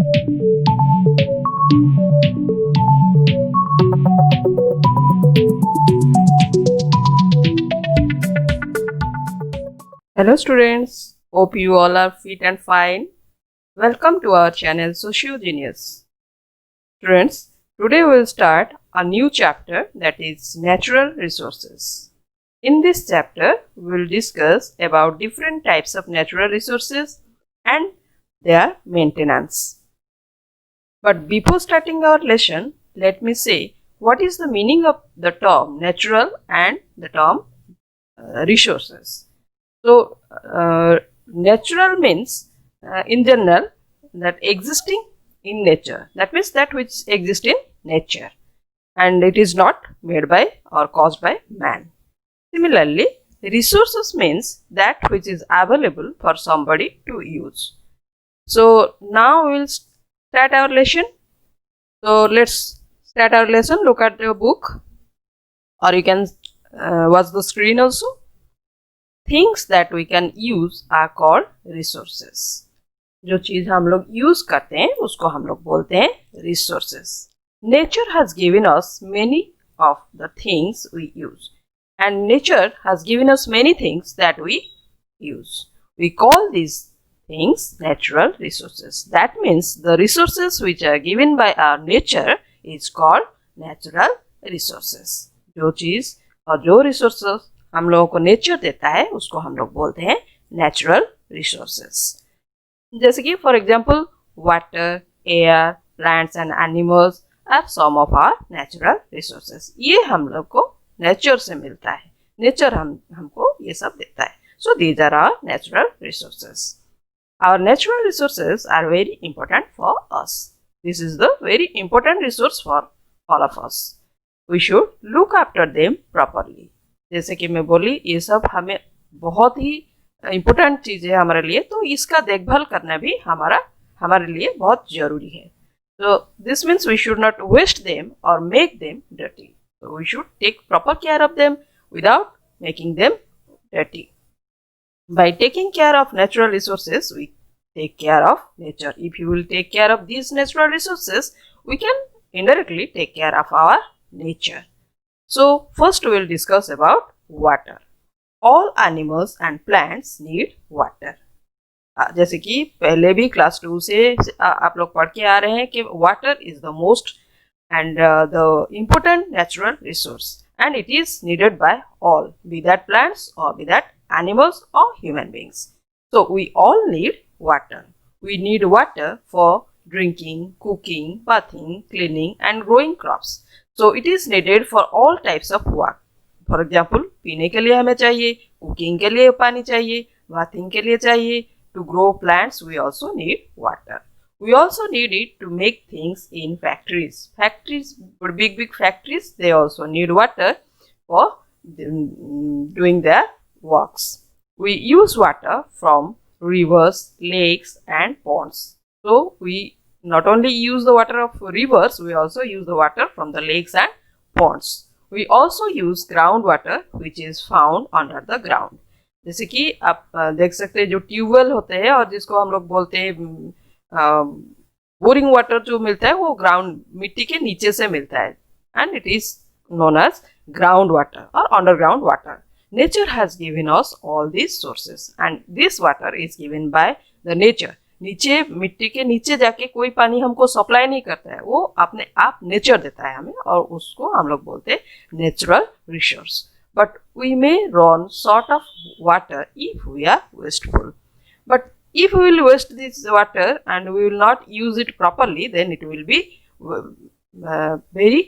Hello students, hope you all are fit and fine. Welcome to our channel Socio Genius. Students, today we will start a new chapter, that is natural resources. In this chapter, we will discuss about different types of natural resources and their maintenance. But before starting our lesson, let me say what is the meaning of the term natural and the term resources. So, natural means in general that existing in nature. That means that which exists in nature and it is not made by or caused by man. Similarly, resources means that which is available for somebody to use. So, now we will start our lesson. So, let's start our lesson. Look at the book or you can watch the screen also. Things that we can use are called resources. जो चीज हम लोग use करते हैं उसको हम लोग बोलते हैं resources. Nature has given us many of the things we use, and nature has given us many things that we use. We call these things natural resources. That means the resources which are given by our nature is called natural resources. जो चीज और जो resources हम लोगों को nature देता है उसको हम लोग बोलते हैं नेचुरल रिसोर्सेस. जैसे कि for example water, air, plants and animals are some of our natural resources. ये हम लोग को नेचर से मिलता है, नेचर हमको ये सब देता है. So these are our natural resources. Our natural resources are very important for us. This is the very important resource for all of us. We should look after them properly. जैसे कि मैं बोली ये सब हमें बहुत ही इम्पोर्टेंट चीज़ है हमारे लिए, तो इसका देखभाल करना भी हमारे लिए बहुत ज़रूरी है. तो this means we should not waste them or make them dirty. So we should take proper care of them without making them dirty. By taking care of natural resources, we take care of nature. If you will take care of these natural resources, we can indirectly take care of our nature. So first we will discuss about water. All animals and plants need water. जैसे कि पहले भी class 2 से आप लोग पढ़ के आ रहे हैं कि water is the most and the important natural resource, and it is needed by all, be that plants or be that animals or human beings. So we all need water. We need water for drinking, cooking, bathing, cleaning and growing crops. So it is needed for all types of work. For example, पीने के लिए हमें चाहिए, cooking के लिए पानी चाहिए, bathing के लिए चाहिए. To grow plants we also need water. We also need it to make things in factories. Factories, big factories, they also need water for doing their works. We use water from rivers, lakes and ponds. So we not only use the water of rivers, we also use the water from the lakes and ponds. We also use groundwater which is found under the ground. जैसे कि आप देख सकते हैं जो tubewell होते हैं और जिसको हम लोग बोलते हैं बोरिंग वाटर जो मिलता है वो ग्राउंड मिट्टी के नीचे से मिलता है, and it is known as ground water और underground water. Nature has given us all this sources and this water is given by the nature. नीचे मिट्टी के नीचे जाके कोई पानी हमको सप्लाई नहीं करता है, वो अपने आप नेचर देता है हमें और उसको हम लोग बोलते हैं natural resource. But we may run short of water if we are wasteful. But if we will waste this water and we will not use it properly, then it will be very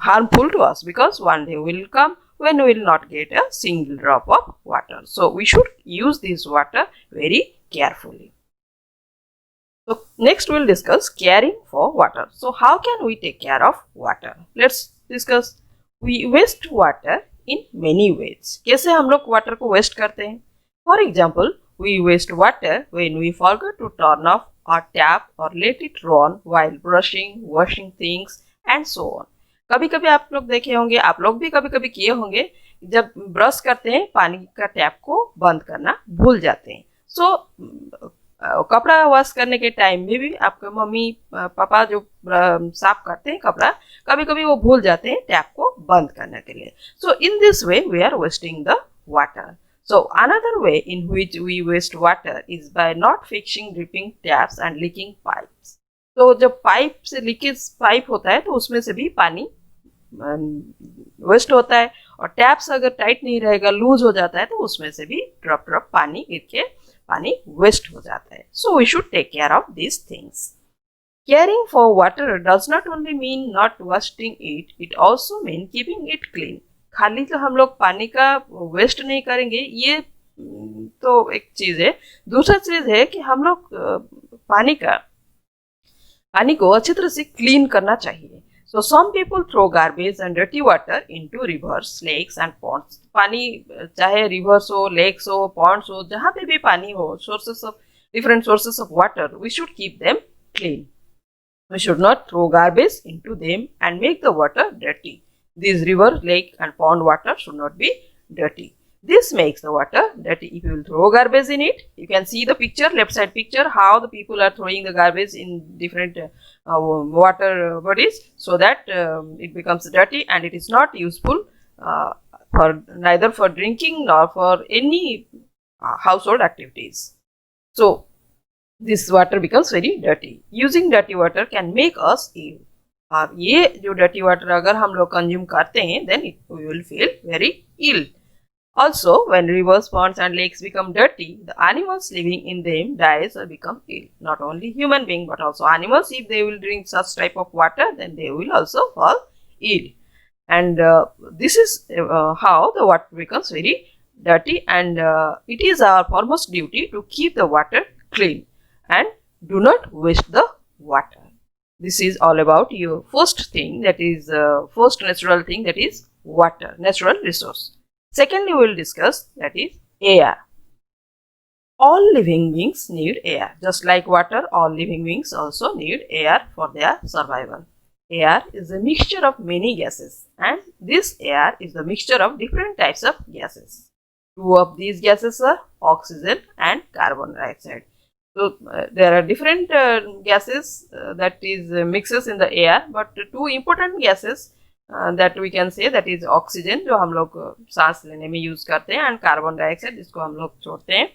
harmful to us, because one day will come when we will not get a single drop of water. So we should use this water very carefully. So next we will discuss caring for water. So how can we take care of water? Let's discuss. We waste water in many ways. कैसे हम लोग water को waste करते हैं? For example, we waste water when we forget to turn off our tap or let it run while brushing, washing things and so on. कभी कभी आप लोग देखे होंगे, आप लोग भी कभी कभी किए होंगे, जब ब्रश करते हैं पानी का टैप को बंद करना भूल जाते हैं. सो कपड़ा वॉश करने के टाइम में भी आपके मम्मी पापा जो साफ करते हैं कपड़ा, कभी कभी वो भूल जाते हैं टैप को बंद करने के लिए. So in this way we are wasting the water. So another way in which we waste water is by not fixing dripping taps and leaking pipes. तो जब पाइप से लीकेज पाइप होता है तो उसमें से भी पानी वेस्ट होता है, और टैप्स अगर टाइट नहीं रहेगा, लूज हो जाता है, तो उसमें से भी ड्रॉप ड्रॉप पानी गिर के पानी वेस्ट हो जाता है. So we should take care of this things. Caring for water does not only mean not wasting it, it also mean keeping it clean. खाली तो हम लोग पानी का वेस्ट नहीं करेंगे, ये तो एक चीज है. दूसरा चीज है कि हम लोग पानी को अच्छी तरह से क्लीन करना चाहिए. So some people throw garbage and dirty water into rivers, lakes and ponds. पानी चाहे रिवर्स हो, लेक्स हो, पॉन्ड्स हो, जहाँ पे भी पानी हो, different sources of water, we should keep them clean. We should not throw garbage into them and make the water dirty. These river, lake and pond water should not be dirty. This makes the water dirty. If you will throw garbage in it, you can see the picture, left side picture, how the people are throwing the garbage in different water bodies, so that it becomes dirty and it is not useful for neither for drinking nor for any household activities. So this water becomes very dirty. Using dirty water can make us ill. और ये जो dirty water अगर हम लोग consume करते हैं, then we will feel very ill. Also, when rivers, ponds and lakes become dirty, the animals living in them dies or become ill. Not only human being but also animals, if they will drink such type of water, then they will also fall ill. And this is how the water becomes very dirty, and it is our foremost duty to keep the water clean and do not waste the water. This is all about your first thing, that is first natural thing, that is water, natural resource. Secondly, we will discuss, that is air. All living beings need air. Just like water, all living beings also need air for their survival. Air is a mixture of many gases, and this air is a mixture of different types of gases. Two of these gases are oxygen and carbon dioxide. So there are different gases that is mixes in the air, but two important gases that we can say, that is oxygen जो हम लोग सांस लेने में use करते हैं, and carbon dioxide जिसको हम लोग छोड़ते हैं.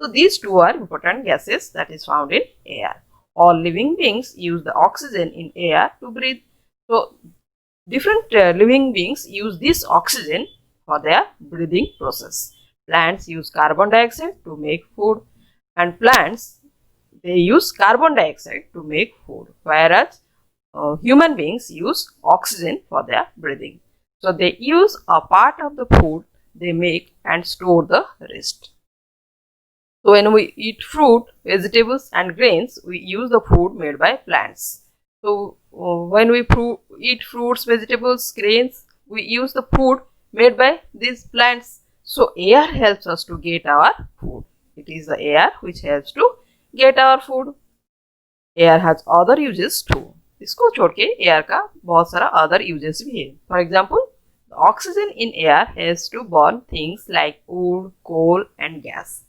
So these two are important gases that is found in air. All living beings use the oxygen in air to breathe. So different living beings use this oxygen for their breathing process. Plants use carbon dioxide to make food, and plants, they use carbon dioxide to make food, whereas human beings use oxygen for their breathing. So they use a part of the food they make and store the rest. So when we eat fruit, vegetables and grains, we use the food made by plants. So when we eat fruits, vegetables, grains, we use the food made by these plants. So air helps us to get our food. It is the air which helps to get our food. Air has other uses too. इसको छोड़ के air का बहुत सारा other uses भी है. For example, oxygen in air helps to burn things like wood, coal and gas.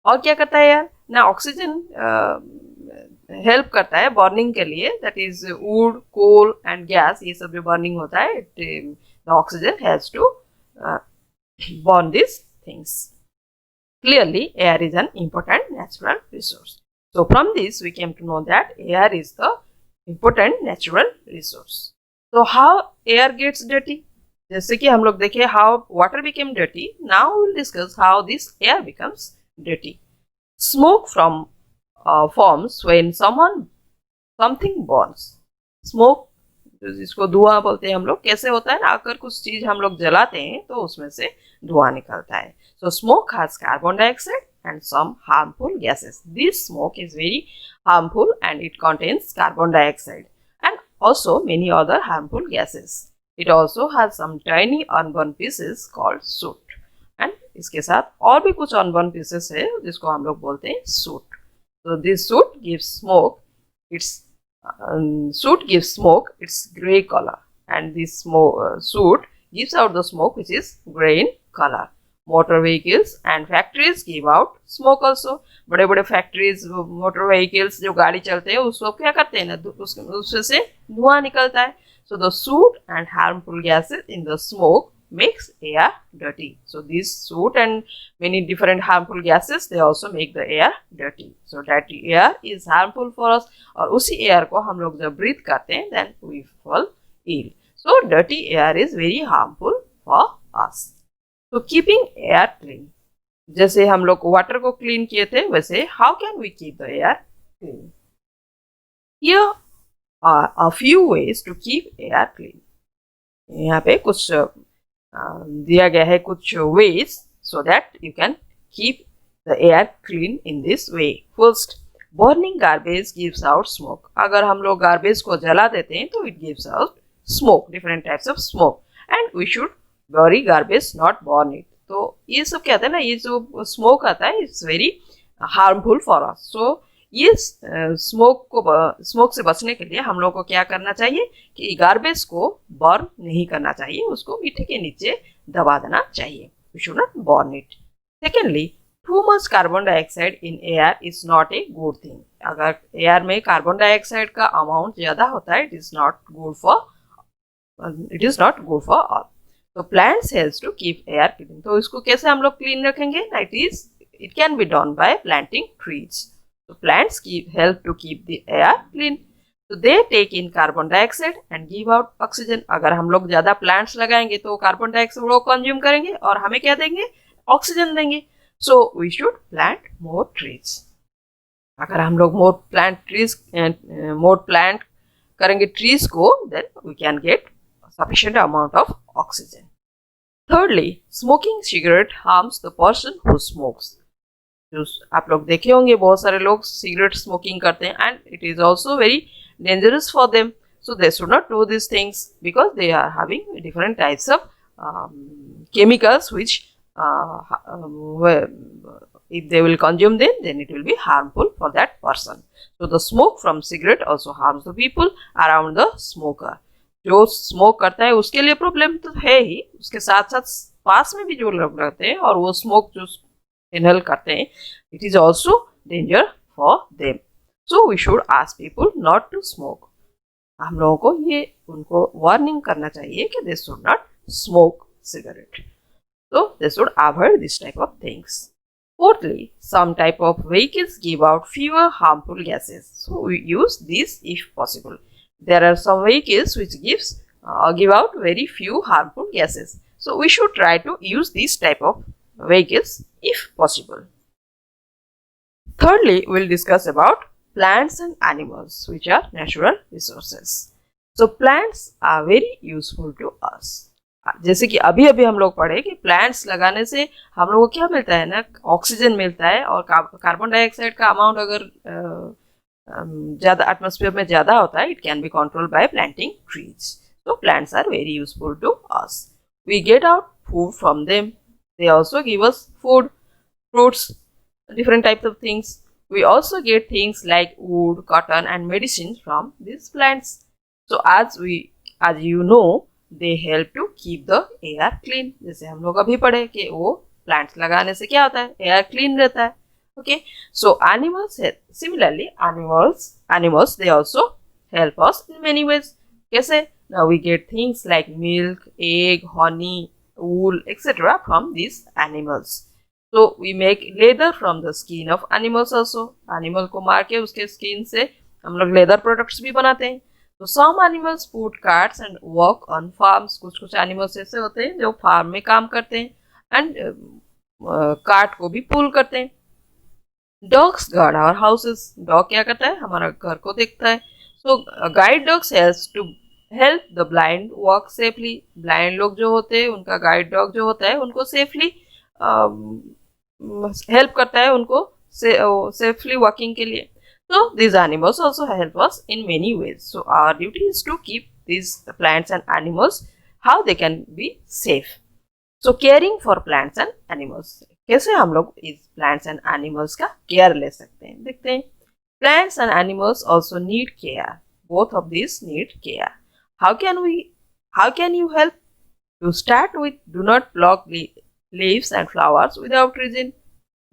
और क्या करता है यार ना, ऑक्सीजन हेल्प करता है बर्निंग के लिए, that is wood, coal and gas, ये सब जो बर्निंग होता है, the oxygen helps to burn these things. Clearly, air is an important natural resource. So from this, we came to know that air is the important natural resource. So how air gets dirty? जैसे कि हम लोग देखे how water became dirty. Now we will discuss how this air becomes dirty. Smoke from forms when something burns. Smoke, जिसको धुआं बोलते हैं हम लोग, कैसे होता है ना, अगर कुछ चीज हम लोग जलाते हैं तो उसमें से धुआं निकलता है. So smoke has carbon dioxide and some harmful gases. This smoke is very harmful and it contains carbon dioxide and also many other harmful gases. It also has some tiny unburned pieces called soot. And इसके साथ और भी कुछ unburned pieces है जिसको हम लोग बोलते हैं soot. So this soot gives smoke its gray color, and this soot gives out the smoke which is gray in color. motor vehicles and factories give out smoke also. बड़े बड़े factories, motor vehicles जो गाड़ी चलते हैं उसको क्या करते हैं ना, उसमें से धुआं निकलता है. So the soot and harmful gases in the smoke makes air dirty. So these soot and many different harmful gases, they also make the air dirty. So dirty air is harmful for us. और उसी air को हम लोग जब breathe करते हैं then we fall ill. So dirty air is very harmful for us. So keeping air clean. जैसे हम लोग वाटर को क्लीन किए थे वैसे how can we keep the air clean? Here are a few ways to keep air clean. यहाँ पे कुछ दिया गया है कुछ ways so that you can keep the air clean in this way. First, burning garbage gives out smoke. अगर हम लोग garbage को जला देते हैं तो it gives out smoke, different types of smoke, and we should bury garbage, not burn it. तो ये सब कहते हैं ना, ये जो स्मोक आता है it's very harmful for us. So ये स्मोक से बचने के लिए हम लोग को क्या करना चाहिए कि गार्बेज को बर्न नहीं करना चाहिए, उसको मिट्टी के नीचे दबा देना चाहिए. We should not burn it. Secondly, too much carbon dioxide in air is not a good thing. अगर एयर में कार्बन डाइऑक्साइड का अमाउंट ज्यादा होता है, it is not good for all. तो plants helps to keep air clean. तो इसको कैसे हम लोग क्लीन रखेंगे? It can be done by planting trees. So plants help to keep the air clean. So they take in carbon dioxide and give out oxygen. अगर हम लोग ज्यादा plants लगाएंगे तो कार्बन डाइऑक्साइड वो कंज्यूम करेंगे और हमें क्या देंगे? ऑक्सीजन देंगे. So we should plant more trees. अगर हम लोग more plant करेंगे trees को, then we can get sufficient amount of oxygen. Thirdly, smoking cigarette harms the person who smokes. आप लोग देखे होंगे बहुत सारे लोग सिगरेट स्मोकिंग करते हैं and it is also very dangerous for them. So they should not do this things because they are having different types of chemicals which if they will consume them, then it will be harmful for that person. So the smoke from cigarette also harms the people around the smoker. जो smoke करता है उसके लिए problem तो है ही, उसके साथ साथ पास में भी जो लोग रहते हैं और वो स्मोक जो इनहेल करते हैं, it is also danger for them. So we should ask people not to smoke. हम लोगों को ये उनको वार्निंग करना चाहिए कि they should not smoke cigarette. So they should avoid this type of things. Fourthly, some type of vehicles give out fewer harmful gases. So we use these if possible. There are some vehicles which give out very few harmful gases. So we should try to use these type of vehicles if possible. Thirdly, we'll discuss about plants and animals, which are natural resources. So plants are very useful to us. जैसे कि अभी हम लोग पढ़े कि plants लगाने से हम लोगों को क्या मिलता है ना, ऑक्सीजन मिलता है और कार्बन डाइऑक्साइड का अमाउंट अगर ज़्यादा एटमॉस्फेयर में ज़्यादा होता है, it can be controlled by planting trees. So plants are very useful to us. We get out food from them. They also give us food, fruits, different types of things. We also get things like wood, cotton and medicine from these plants. So as you know, they help to keep the air clean. जैसे हम लोग अभी पढ़े कि वो plants लगाने से क्या होता है, air clean रहता है. Okay, so similarly animals they also help us in many ways. कैसे? Now we get things like milk, egg, honey, wool, etc. from these animals. So we make leather from the skin of animals also. Animal को मार के उसके skin से हम लोग leather products भी बनाते हैं. So some animals put carts and work on farms. कुछ animals ऐसे होते हैं जो farm में काम करते हैं and cart को भी pull करते हैं. Dogs guard our houses. Dog क्या करता है? हमारा घर को देखता है. So guide dogs help the blind walk safely. Blind लोग जो होते हैं उनका guide dog जो होता है उनको safely help करता है उनको safely walking के लिए. So these animals also help us in many ways. So our duty is to keep these plants and animals how they can be safe. So caring for plants and animals. कैसे हम लोग इस plants and animals का care ले सकते हैं? देखते हैं. Plants and animals also need care. Both of these need care. How can you help? To start with, do not block the leaves and flowers without reason.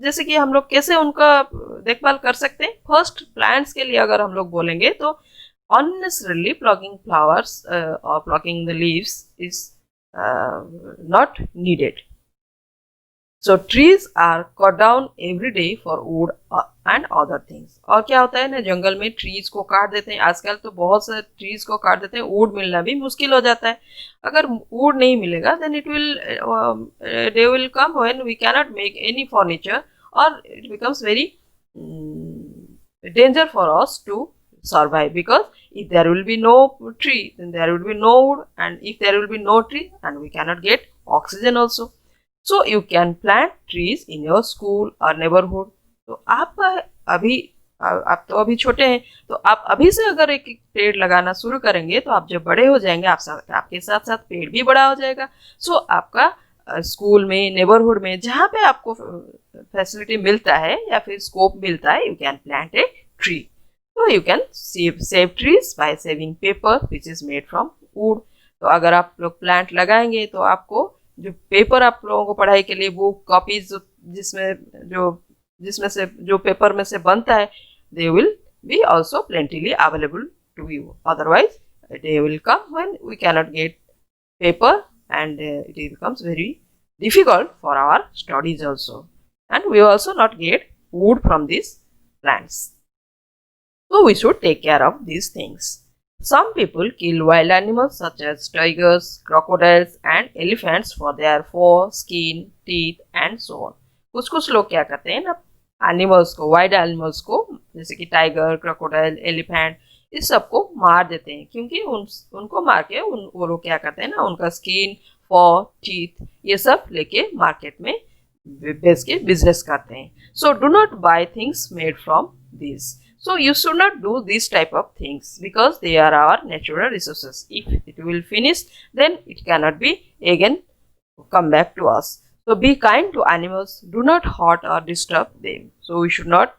जैसे कि हम लोग कैसे उनका देखभाल कर सकते हैं। फर्स्ट, प्लांट्स के लिए अगर हम लोग बोलेंगे तो unnecessarily plucking flowers or plucking the leaves is not needed. So trees are cut down every day for wood and other things. और क्या होता है ना, जंगल में ट्रीज को काट देते हैं। आजकल तो बहुत सारे ट्रीज को काट देते हैं, वुड मिलना भी मुश्किल हो जाता है। अगर वुड नहीं मिलेगा then it will they will come when we cannot make any furniture और it becomes very danger for us to survive, because if there will be no tree then there will be no wood, and if there will be no tree and we cannot get oxygen also. So you can plant trees in your school or neighborhood. तो आप तो अभी छोटे हैं, तो आप अभी से अगर एक एक पेड़ लगाना शुरू करेंगे तो आप जब बड़े हो जाएंगे आपके साथ साथ पेड़ भी बड़ा हो जाएगा। सो आपका स्कूल में, नेबरहुड में, जहाँ पे आपको फैसिलिटी मिलता है या फिर स्कोप मिलता है, you can plant a tree. तो you can save trees by saving paper which is made from wood. तो अगर आप लोग प्लांट लगाएंगे तो आपको जो पेपर आप लोगों को पढ़ाई के लिए बुक कॉपीज जिसमें से जो पेपर में से बनता है, they will be also plentily available to you. Otherwise they will come when we cannot get paper and it becomes very difficult for our studies also, and we also not get wood from these plants. So we should take care of these things. Some people kill wild animals such as tigers, crocodiles and elephants for their fur, skin, teeth and so on. कुछ लोग क्या करते हैं ना, animals को, wild animals को, जैसे कि टाइगर, क्रोकोडाइल, एलिफेंट, इस सबको मार देते हैं, क्योंकि उनको मार के वो लोग क्या करते हैं ना, उनका स्किन, फॉर, टीथ, ये सब लेके मार्केट में बेच के बिजनेस करते हैं। So do not buy things made from this. So you should not do this type of things because they are our natural resources. If it will finish then it cannot be again come back to us. So be kind to animals, do not hurt or disturb them. So we should not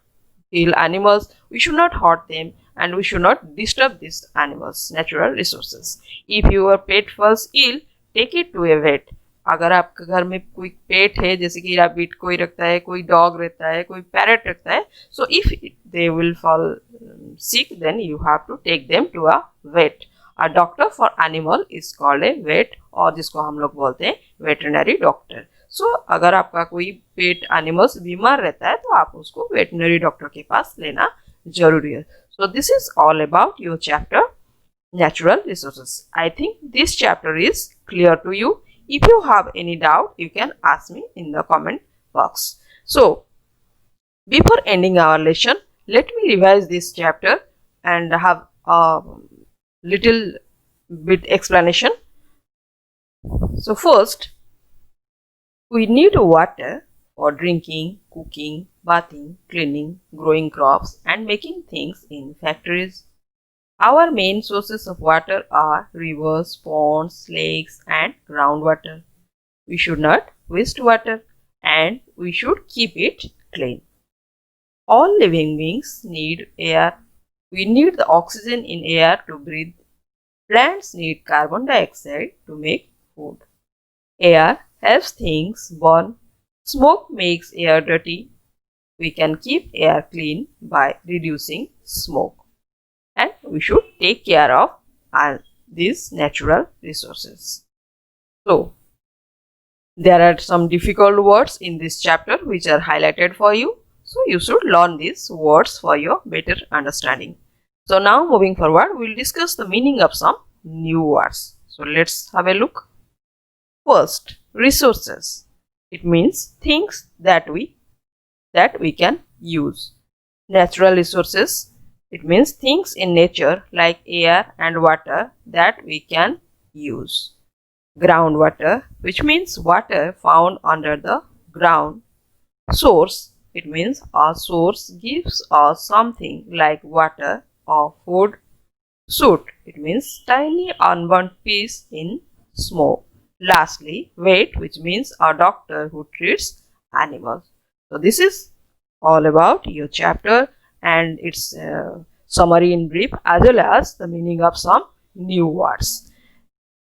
kill animals, we should not hurt them, and we should not disturb these animals natural resources. If your pet falls ill, take it to a vet. अगर आपके घर में कोई पेट है, जैसे कि rabbit कोई रखता है, कोई डॉग रहता है, कोई पैरट रखता है, so if they will fall sick then you have to take them to a vet. A doctor for animal is called a vet, और जिसको हम लोग बोलते हैं वेटरनरी डॉक्टर। सो अगर आपका कोई पेट एनिमल्स बीमार रहता है तो आप उसको वेटरनरी डॉक्टर के पास लेना जरूरी है। So this is all about your chapter natural resources. I think this chapter is clear to you. If you have any doubt, you can ask me in the comment box. So before ending our lesson, let me revise this chapter and have a little bit explanation. So first, we need water for drinking, cooking, bathing, cleaning, growing crops and making things in factories. Our main sources of water are rivers, ponds, lakes and groundwater. We should not waste water and we should keep it clean. All living beings need air. We need the oxygen in air to breathe. Plants need carbon dioxide to make food. Air helps things burn. Smoke makes air dirty. We can keep air clean by reducing smoke. And we should take care of these natural resources. So, there are some difficult words in this chapter which are highlighted for you. So, you should learn these words for your better understanding. So, now moving forward, we will discuss the meaning of some new words. So, let's have a look. First, resources. It means things that we can use. Natural resources. It means things in nature like air and water that we can use. Groundwater, which means water found under the ground. Source, it means a source gives us something like water or food. Soot, it means tiny unburnt piece in smoke. Lastly, vet, which means a doctor who treats animals. So this is all about your chapter and its summary in brief, as well as the meaning of some new words.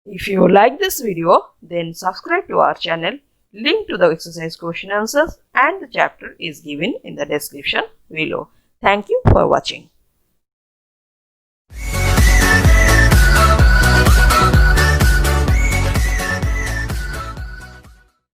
If you like this video, then subscribe to our channel, Link to the exercise question answers and the chapter is given in the description below. Thank you for watching.